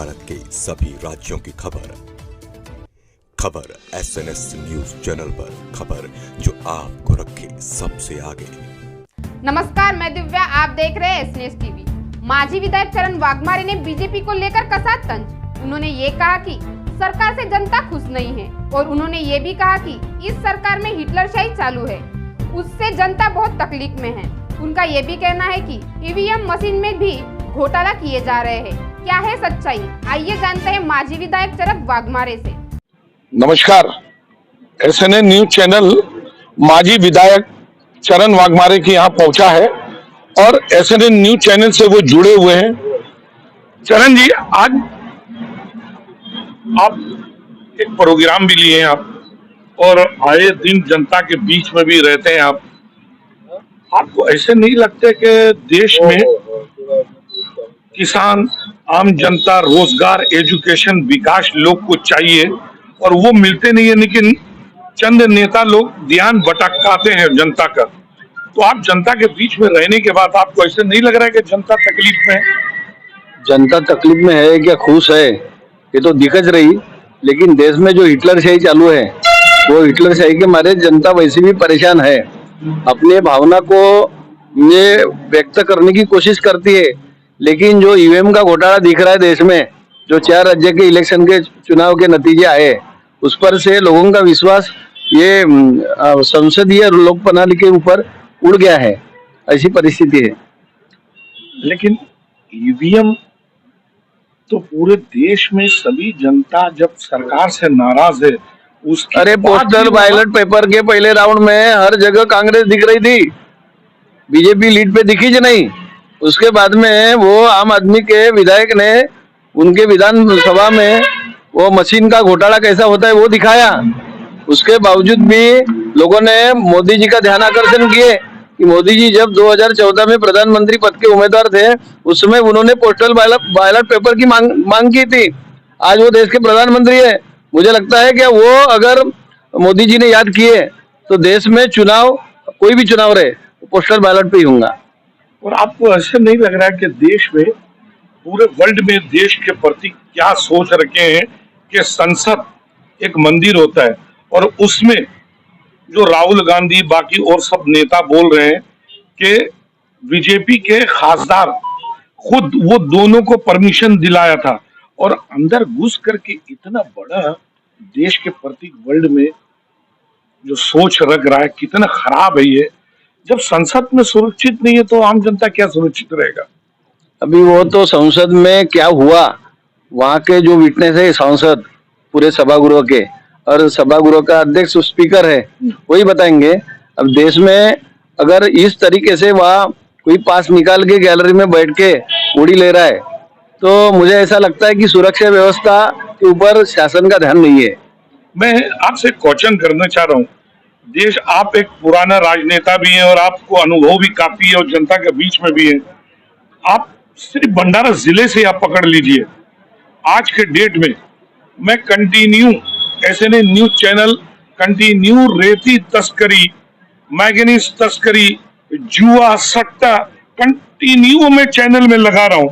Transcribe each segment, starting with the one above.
भारत के सभी राज्यों की खबर SNS न्यूज चैनल पर, खबर जो आपको रखे सबसे आगे। नमस्कार, मैं दिव्या, आप देख रहे हैं SNS टीवी। माजी विधायक चरण वाघमारे ने बीजेपी को लेकर कसा तंज। उन्होंने ये कहा कि सरकार से जनता खुश नहीं है और उन्होंने ये भी कहा कि इस सरकार में हिटलरशाही चालू है, उससे जनता बहुत तकलीफ में है। उनका ये भी कहना है कि ईवीएम मशीन में भी घोटाला किए जा रहे हैं। क्या है सच्चाई, आइए जानते हैं माजी विधायक चरण वाघमारे से। नमस्कार, SNA न्यूज चैनल माजी विधायक चरण वाघमारे के यहाँ पहुंचा है और SNA न्यूज चैनल से वो जुड़े हुए हैं। चरण जी, आज आप एक प्रोग्राम भी लिए हैं आप, और आए दिन जनता के बीच में भी रहते हैं आप। आपको ऐसे नहीं लगते कि देश में किसान, आम जनता, रोजगार, एजुकेशन, विकास लोग को चाहिए और वो मिलते नहीं है, लेकिन चंद नेता लोग ध्यान भटकाते हैं जनता का। तो आप जनता के बीच में रहने के बाद आपको ऐसे नहीं लग रहा है कि जनता तकलीफ में है? जनता तकलीफ में है क्या खुश है, ये तो दिखज रही। लेकिन देश में जो हिटलरशाही चालू है, वो हिटलरशाही के मारे जनता वैसे भी परेशान है। अपने भावना को ये व्यक्त करने की कोशिश करती है, लेकिन जो ईवीएम का घोटाला दिख रहा है देश में, जो 4 राज्य के इलेक्शन के चुनाव के नतीजे आए, उस पर से लोगों का विश्वास ये संसदीय लोक प्रणाली के ऊपर उड़ गया है। ऐसी परिस्थिति है। लेकिन ईवीएम तो पूरे देश में सभी जनता जब सरकार से नाराज है, उसके अरे पोस्टल बैलेट पेपर के पहले राउंड में हर जगह कांग्रेस दिख रही थी, बीजेपी लीड पे दिखी ज नहीं। उसके बाद में वो आम आदमी के विधायक ने उनके विधानसभा में वो मशीन का घोटाला कैसा होता है वो दिखाया। उसके बावजूद भी लोगों ने मोदी जी का ध्यान आकर्षण किए कि मोदी जी जब 2014 में प्रधानमंत्री पद के उम्मीदवार थे, उस समय उन्होंने पोस्टल बैलेट पेपर की मांग की थी। आज वो देश के प्रधानमंत्री है। मुझे लगता है कि वो अगर मोदी जी ने याद किए तो देश में चुनाव, कोई भी चुनाव रहे, पोस्टल बैलेट पे ही होगा। और आपको ऐसे नहीं लग रहा है कि देश में, पूरे वर्ल्ड में देश के प्रति क्या सोच रखे हैं कि संसद एक मंदिर होता है और उसमें जो राहुल गांधी बाकी और सब नेता बोल रहे हैं कि बीजेपी के खासदार खुद वो दोनों को परमिशन दिलाया था, और अंदर घुस करके इतना बड़ा देश के प्रति वर्ल्ड में जो सोच रख रहा है, कितना खराब है ये। जब संसद में सुरक्षित नहीं है तो आम जनता क्या सुरक्षित रहेगा? अभी वो तो संसद में क्या हुआ, वहाँ के जो विटनेस है सांसद पूरे सभागृह के, और सभागृह का अध्यक्ष स्पीकर है, वही बताएंगे। अब देश में अगर इस तरीके से वहाँ कोई पास निकाल के गैलरी में बैठ के उड़ी ले रहा है, तो मुझे ऐसा लगता है कि सुरक्षा व्यवस्था के ऊपर शासन का ध्यान नहीं है। मैं आपसे क्वेश्चन करना चाह रहा हूँ, देश, आप एक पुराना राजनेता भी हैं और आपको अनुभव भी काफी है और जनता के बीच में भी है। आप सिर्फ भंडारा जिले से आप पकड़ लीजिए, आज के डेट में मैं continue SNA news channel continue रेती तस्करी, मैग्नीज तस्करी, जुआ, सट्टा कंटिन्यू में चैनल में लगा रहा हूं।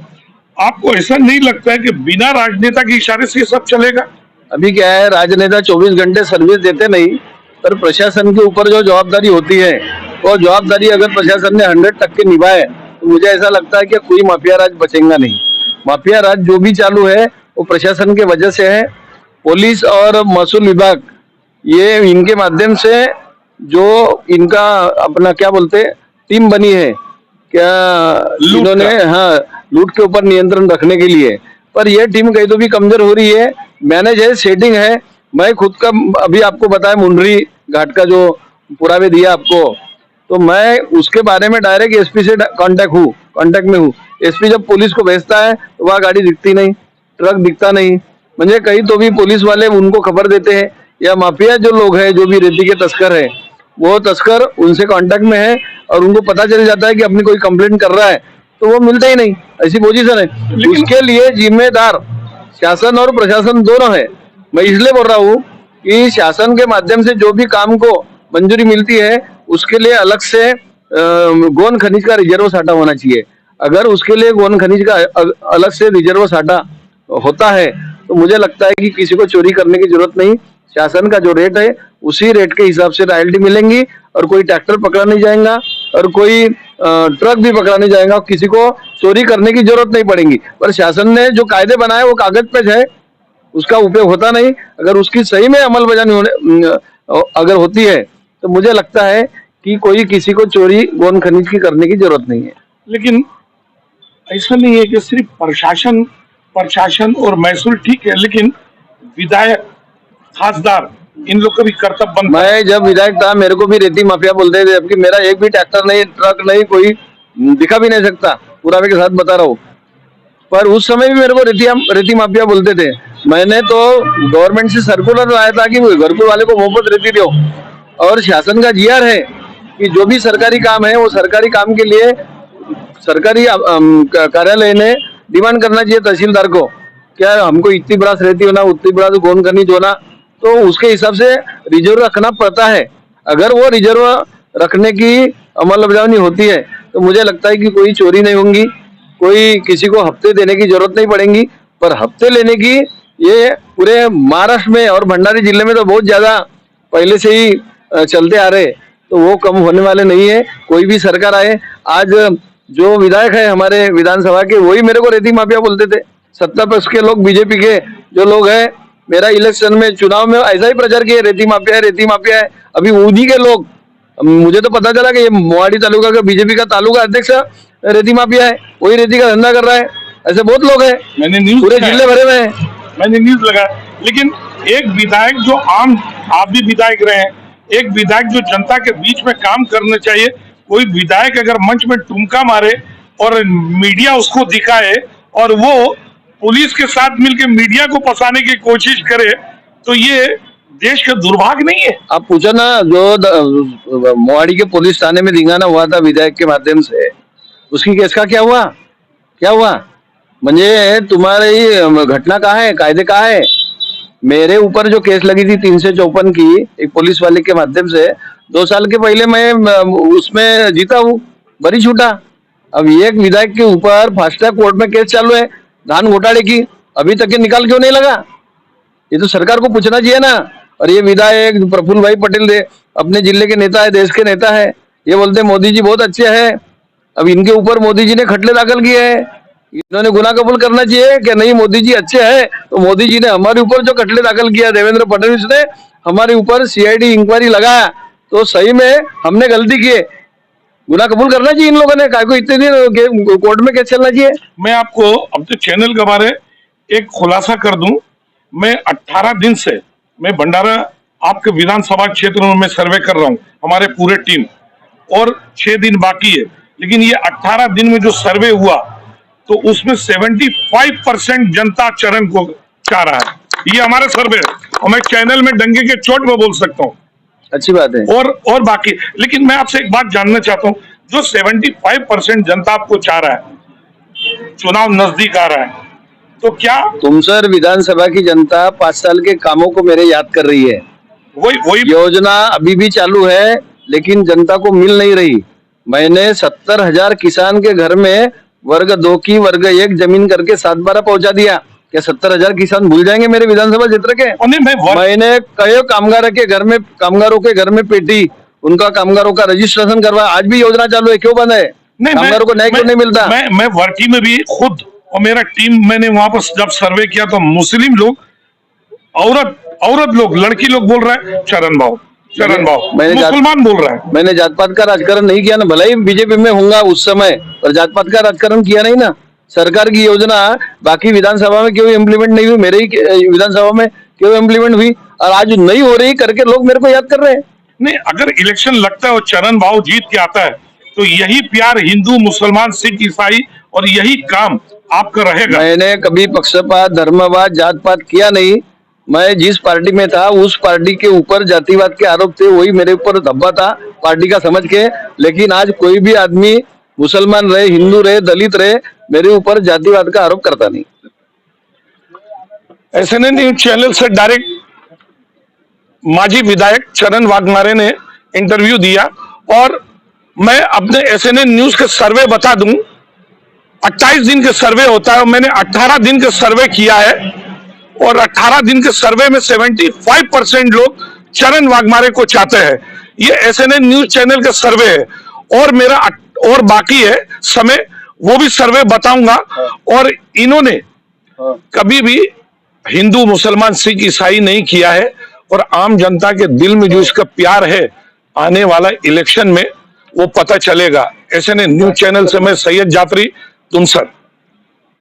आपको ऐसा नहीं लगता है कि बिना राजनेता के इशारे से सब चलेगा? अभी क्या है, राजनेता 24 घंटे सर्विस देते नहीं, पर प्रशासन के ऊपर जो जवाबदारी होती है, वो जवाबदारी अगर प्रशासन ने 100% निभाए तो मुझे ऐसा लगता है कि कोई माफिया राज बचेगा नहीं। माफिया राज जो भी चालू है वो प्रशासन के वजह से है। पुलिस और महसूल विभाग, ये इनके माध्यम से जो इनका अपना क्या बोलते टीम बनी है, क्या इन्होंने, हाँ, लूट के ऊपर नियंत्रण रखने के लिए, पर यह टीम कहीं तो भी कमजोर हो रही है। मैनेज है, सेटिंग है। मैं खुद का अभी आपको बताया, मुंडरी घाट का जो पुरावे दिया आपको, तो मैं उसके बारे में डायरेक्ट SP से कांटेक्ट में हूँ। SP जब पुलिस को भेजता है तो वहाँ गाड़ी दिखती नहीं, ट्रक दिखता नहीं। मुझे कहीं तो भी पुलिस वाले उनको खबर देते हैं, या माफिया जो लोग हैं, जो भी रेती के तस्कर है, वो तस्कर उनसे कांटेक्ट में है और उनको पता चल जाता है कि अपनी कोई कंप्लेंट कर रहा है, तो वो मिलता ही नहीं। ऐसी पोजीशन है। उसके लिए जिम्मेदार शासन और प्रशासन दोनों है। मैं इसलिए बोल रहा हूँ कि शासन के माध्यम से जो भी काम को मंजूरी मिलती है, उसके लिए अलग से गोन खनिज का रिजर्व साटा होना चाहिए। अगर उसके लिए गोन खनिज का अलग से रिजर्व साटा होता है, तो मुझे लगता है कि किसी को चोरी करने की जरूरत नहीं। शासन का जो रेट है उसी रेट के हिसाब से रॉयल्टी मिलेंगी, और कोई ट्रैक्टर पकड़ा नहीं जाएगा और कोई ट्रक भी पकड़ा नहीं जाएगा, किसी को चोरी करने की जरूरत नहीं पड़ेगी। पर शासन ने जो कायदे बनाए वो कागज पे है, उसका उपयोग होता नहीं। अगर उसकी सही में अमलबजानी अगर होती है तो मुझे लगता है कि कोई किसी को चोरी गोन खनिज की करने की जरूरत नहीं है। लेकिन ऐसा नहीं है कि सिर्फ प्रशासन और महसूल ठीक है, लेकिन विधायक, खासदार, इन लोग का भी कर्तव्य बनता है। मैं जब विधायक था मेरे को भी रेती माफिया बोलते थे, जबकि मेरा एक भी ट्रैक्टर नहीं, ट्रक नहीं, कोई दिखा भी नहीं सकता, पुरावे के साथ बता रहा हूँ। पर उस समय भी मेरे को रेती माफिया बोलते थे। मैंने तो गवर्नमेंट से सर्कुलर लाया था कि घरकुल वाले को मुफ्त रेती दो, और शासन का जीआर है कि जो भी सरकारी काम है वो सरकारी काम के लिए सरकारी कार्यालय ने डिमांड करना चाहिए तहसीलदार को, क्या हमको इतनी बरास रेती होना, उतनी बरास गोन खनिज होना, तो उसके हिसाब से रिजर्व रखना पड़ता है। अगर वो रिजर्व रखने की अमलबजावनी होती है तो मुझे लगता है कि कोई चोरी नहीं होगी, कोई किसी को हफ्ते देने की जरूरत नहीं पड़ेगी। पर हफ्ते लेने की ये पूरे महाराष्ट्र में और भंडारी जिले में तो बहुत ज्यादा पहले से ही चलते आ रहे, तो वो कम होने वाले नहीं है। कोई भी सरकार आए, आज जो विधायक है हमारे विधानसभा के वही मेरे को रेती माफिया बोलते थे। सत्ता पक्ष के लोग, बीजेपी के जो लोग हैं, मेरा इलेक्शन में चुनाव में ऐसा ही प्रचार किया, रेती माफिया है, रेती माफिया है। अभी उन्हीं के लोग, मुझे तो पता चला कि ये मोहाड़ी तालुका का बीजेपी का तालुका अध्यक्ष रेती माफिया है, वही रेती का धंधा कर रहा है। ऐसे बहुत लोग हैं, मैंने न्यूज पूरे जिले भरे में है। मैंने न्यूज लगा। लेकिन एक विधायक जो आप भी विधायक रहे हैं, एक विधायक जो जनता के बीच में काम करना चाहिए, कोई विधायक अगर मंच में ठुमका मारे और मीडिया उसको दिखाए और वो पुलिस के साथ मिलकर मीडिया को फंसाने की कोशिश करे, तो ये देश का दुर्भाग्य नहीं है? आप पूछो ना, जो मोहाड़ी के पुलिस थाने में धिंगाना हुआ था विधायक के माध्यम से, उसकी केस का क्या हुआ? क्या हुआ? म्हणजे तुम्हारी घटना कहाँ है, कायदे कहाँ है? मेरे ऊपर जो केस लगी थी 354 की एक पुलिस वाले के माध्यम से, 2 साल के पहले मैं उसमें जीता हूँ, बरी छूटा। अब एक विधायक के ऊपर फास्ट ट्रैक कोर्ट में केस चालू है धान घोटाले की, अभी तक ये निकाल क्यों नहीं लगा? ये तो सरकार को पूछना चाहिए ना। और ये विधायक प्रफुल्ल भाई पटेल अपने जिले के नेता है, देश के नेता है, ये बोलते मोदी जी बहुत अच्छे हैं। अब इनके ऊपर मोदी जी ने खटले दाखिल किए हैं, इन्होंने गुनाह कबूल करना चाहिए कि नहीं मोदी जी अच्छे हैं। तो मोदी जी ने हमारे ऊपर जो खटले दाखिल किया, देवेंद्र फडणवीस ने हमारे ऊपर सीआईडी इंक्वायरी लगाया, तो सही में हमने गलती की, गुनाह कबूल करना चाहिए इन लोगों ने। काय को इतने दिन कोर्ट में केस चलना चाहिए? मैं आपको अपने चैनल के बारे एक खुलासा कर दूं। मैं 18 दिन से मैं भंडारा आपके विधानसभा क्षेत्र में सर्वे कर रहा हूं, हमारे पूरे टीम, और 6 दिन बाकी है। लेकिन ये 18 दिन में जो सर्वे हुआ तो उसमें 75% जनता चरण को चाह रहा है। ये हमारा सर्वे है और मैं चैनल में डंके के चोट में बोल सकता हूँ। अच्छी बात है। और बाकी, लेकिन मैं आपसे एक बात जानना चाहता हूँ, जो 75% जनता आपको चाह रहा है, चुनाव नजदीक आ रहा है, तो क्या तुम सर विधानसभा की जनता 5 साल के कामों को मेरे याद कर रही है? वही योजना अभी भी चालू है लेकिन जनता को मिल नहीं रही। मैंने 70,000 किसान के घर में वर्ग 2 की वर्ग 1 जमीन करके 7/12 पहुंचा दिया। क्या 70,000 किसान भूल जाएंगे मेरे विधानसभा क्षेत्र के? मैंने कई कामगारों के घर में पेटी, उनका कामगारों का रजिस्ट्रेशन करवा, आज भी योजना चालू है, क्यों बंद है? कामगारों को न्याय क्यों नहीं मिलता? मैं वर्की में भी खुद और मेरा टीम, मैंने वहां पर जब सर्वे किया तो मुस्लिम लोग, औरत लोग, लड़की लोग बोल रहे हैं चरण भाव, मुसलमान बोल रहा है। मैंने जात पात का राजकारण नहीं किया ना, भले ही बीजेपी में होऊंगा उस समय, पर जात पात का राजकारण किया नहीं ना। सरकार की योजना बाकी विधानसभा में क्यों इम्प्लीमेंट नहीं हुई, मेरे ही विधानसभा में क्यों इम्प्लीमेंट हुई, और आज नहीं हो रही करके लोग मेरे को याद कर रहे हैं। नहीं, अगर इलेक्शन लगता है और चरण भाव जीत के आता है तो यही प्यार हिंदू, मुसलमान, सिख, ईसाई और यही काम आपका रहेगा। मैंने कभी पक्षपात, धर्मवाद, जात पात किया नहीं। मैं जिस पार्टी में था उस पार्टी के ऊपर जातिवाद के आरोप थे, वही मेरे ऊपर धब्बा था पार्टी का समझ के। लेकिन आज कोई भी आदमी, मुसलमान रहे, हिंदू रहे, दलित रहे, मेरे ऊपर जातिवाद का आरोप करता नहीं। SNN न्यूज चैनल से डायरेक्ट माजी विधायक चरण वाघमारे ने इंटरव्यू दिया, और मैं अपने SNN न्यूज का सर्वे बता दूं 28 दिन के सर्वे होता है और मैंने 18 दिन के सर्वे किया है और 18 दिन के सर्वे में 75% लोग चरण वाघमारे को चाहते हैं। ये SNN न्यूज चैनल का सर्वे है और मेरा और बाकी है समय, वो भी सर्वे बताऊंगा। और इन्होंने कभी भी हिंदू मुसलमान सिख ईसाई नहीं किया है और आम जनता के दिल में जो इसका प्यार है आने वाला इलेक्शन में वो पता चलेगा। SNN न्यूज चैनल से मैं सैयद जाफरी तुमसर।